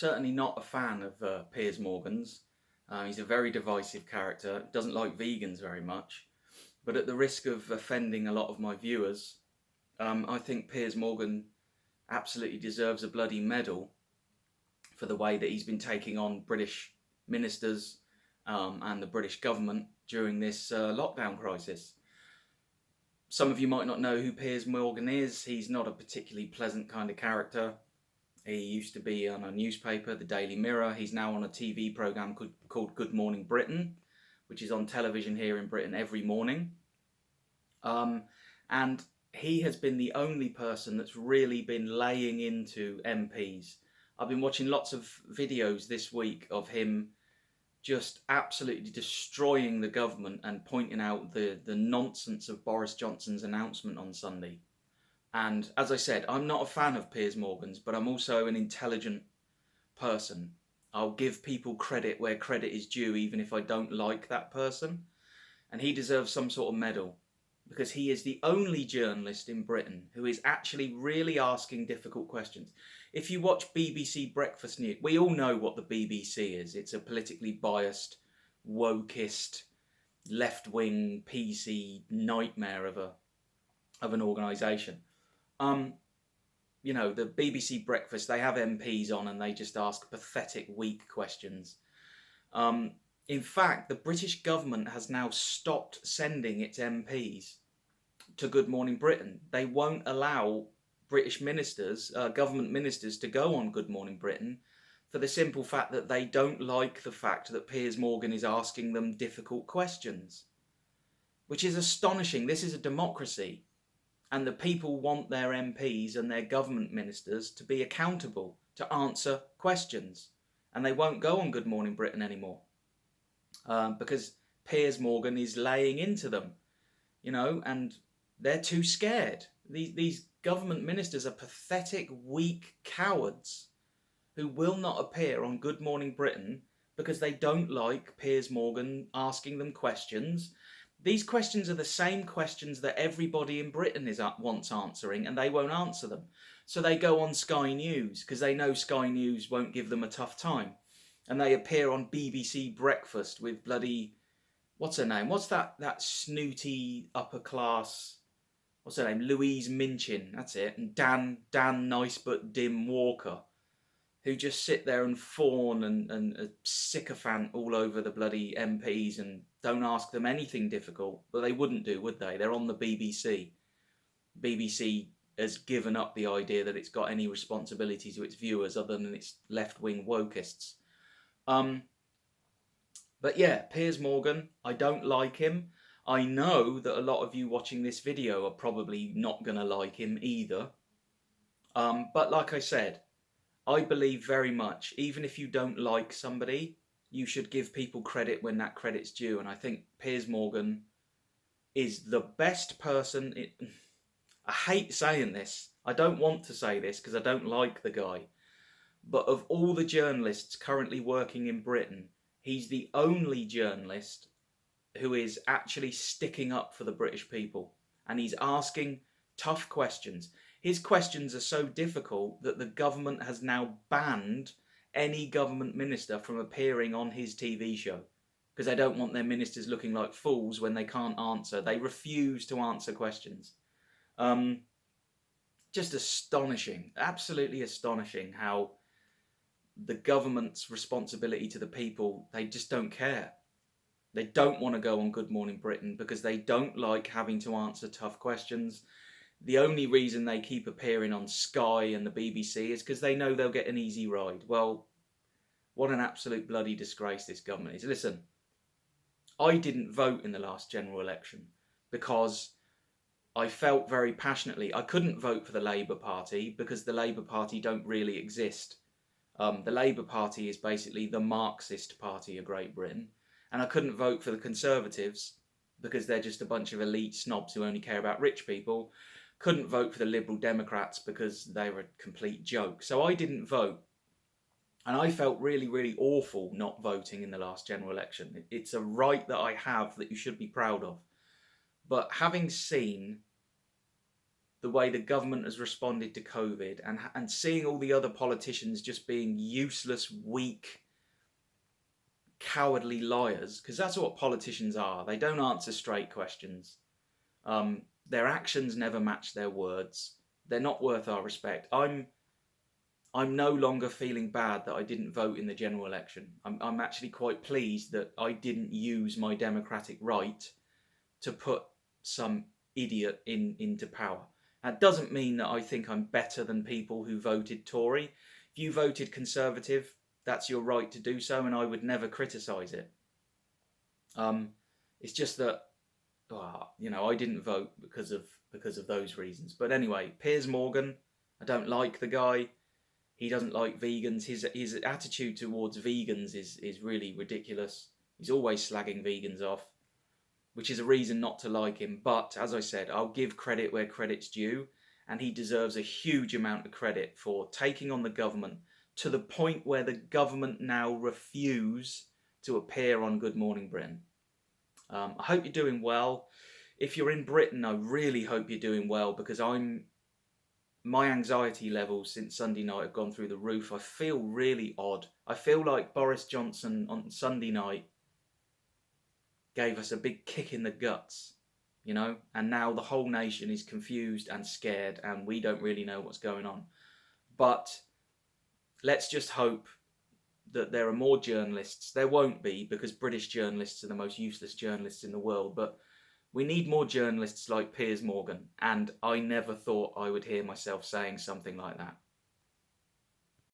Certainly not a fan of Piers Morgan's. He's a very divisive character, doesn't like vegans very much. But at the risk of offending a lot of my viewers, I think Piers Morgan absolutely deserves a bloody medal for the way that he's been taking on British ministers and the British government during this lockdown crisis. Some of you might not know who Piers Morgan is. He's not a particularly pleasant kind of character. He used to be on a newspaper, the Daily Mirror. He's now on a TV programme called Good Morning Britain, which is on television here in Britain every morning. And he has been the only person that's really been laying into MPs. I've been watching lots of videos this week of him just absolutely destroying the government and pointing out the nonsense of Boris Johnson's announcement on Sunday. And as I said, I'm not a fan of Piers Morgan's, but I'm also an intelligent person. I'll give people credit where credit is due, even if I don't like that person. And he deserves some sort of medal, because he is the only journalist in Britain who is actually really asking difficult questions. If you watch BBC Breakfast News, we all know what the BBC is. It's a politically biased, wokeist, left-wing, PC nightmare of an organisation. You know, the BBC Breakfast, they have MPs on and they just ask pathetic, weak questions. In fact, the British government has now stopped sending its MPs to Good Morning Britain. They won't allow British ministers, government ministers, to go on Good Morning Britain for the simple fact that they don't like the fact that Piers Morgan is asking them difficult questions, which is astonishing. This is a democracy. And the people want their MPs and their government ministers to be accountable, to answer questions. And they won't go on Good Morning Britain anymore. Because Piers Morgan is laying into them, you know, and they're too scared. These government ministers are pathetic, weak cowards who will not appear on Good Morning Britain because they don't like Piers Morgan asking them questions. These questions are the same questions that everybody in Britain wants answering, and they won't answer them. So they go on Sky News because they know Sky News won't give them a tough time. And they appear on BBC Breakfast with bloody, what's her name? What's that snooty upper class, what's her name? Louise Minchin, that's it. And Dan Nice but Dim Walker, who just sit there and fawn and sycophant all over the bloody MPs and don't ask them anything difficult. But they wouldn't do, would they? They're on the BBC. BBC has given up the idea that it's got any responsibility to its viewers other than its left-wing wokists. But yeah, Piers Morgan, I don't like him. I know that a lot of you watching this video are probably not going to like him either. But like I said, I believe very much, even if you don't like somebody, you should give people credit when that credit's due. And I think Piers Morgan is the best person. I hate saying this. I don't want to say this because I don't like the guy. But of all the journalists currently working in Britain, he's the only journalist who is actually sticking up for the British people. And he's asking tough questions. His questions are so difficult that the government has now banned any government minister from appearing on his TV show because they don't want their ministers looking like fools when they can't answer. They refuse to answer questions. Just astonishing, absolutely astonishing how the government's responsibility to the people, they just don't care. They don't want to go on Good Morning Britain because they don't like having to answer tough questions. The only reason they keep appearing on Sky and the BBC is because they know they'll get an easy ride. Well, what an absolute bloody disgrace this government is. Listen, I didn't vote in the last general election because I felt very passionately. I couldn't vote for the Labour Party because the Labour Party don't really exist. The Labour Party is basically the Marxist party of Great Britain. And I couldn't vote for the Conservatives because they're just a bunch of elite snobs who only care about rich people. Couldn't vote for the Liberal Democrats because they were a complete joke. So I didn't vote. And I felt really, really awful not voting in the last general election. It's a right that I have that you should be proud of. But having seen the way the government has responded to COVID, and seeing all the other politicians just being useless, weak, cowardly liars, because that's what politicians are. They don't answer straight questions. Their actions never match their words. They're not worth our respect. I'm no longer feeling bad that I didn't vote in the general election. I'm actually quite pleased that I didn't use my democratic right to put some idiot into power. That doesn't mean that I think I'm better than people who voted Tory. If you voted Conservative, that's your right to do so, and I would never criticise it. It's just that, I didn't vote because of those reasons. But anyway, Piers Morgan, I don't like the guy. He doesn't like vegans. His attitude towards vegans is really ridiculous. He's always slagging vegans off, which is a reason not to like him. But as I said, I'll give credit where credit's due, and he deserves a huge amount of credit for taking on the government to the point where the government now refuse to appear on Good Morning Britain. I hope you're doing well. If you're in Britain, I really hope you're doing well, because my anxiety levels since Sunday night have gone through the roof. I feel really odd. I feel like Boris Johnson on Sunday night gave us a big kick in the guts, and now the whole nation is confused and scared, and we don't really know what's going on. But let's just hope that there are more journalists. There won't be, because British journalists are the most useless journalists in the world, but we need more journalists like Piers Morgan, and I never thought I would hear myself saying something like that.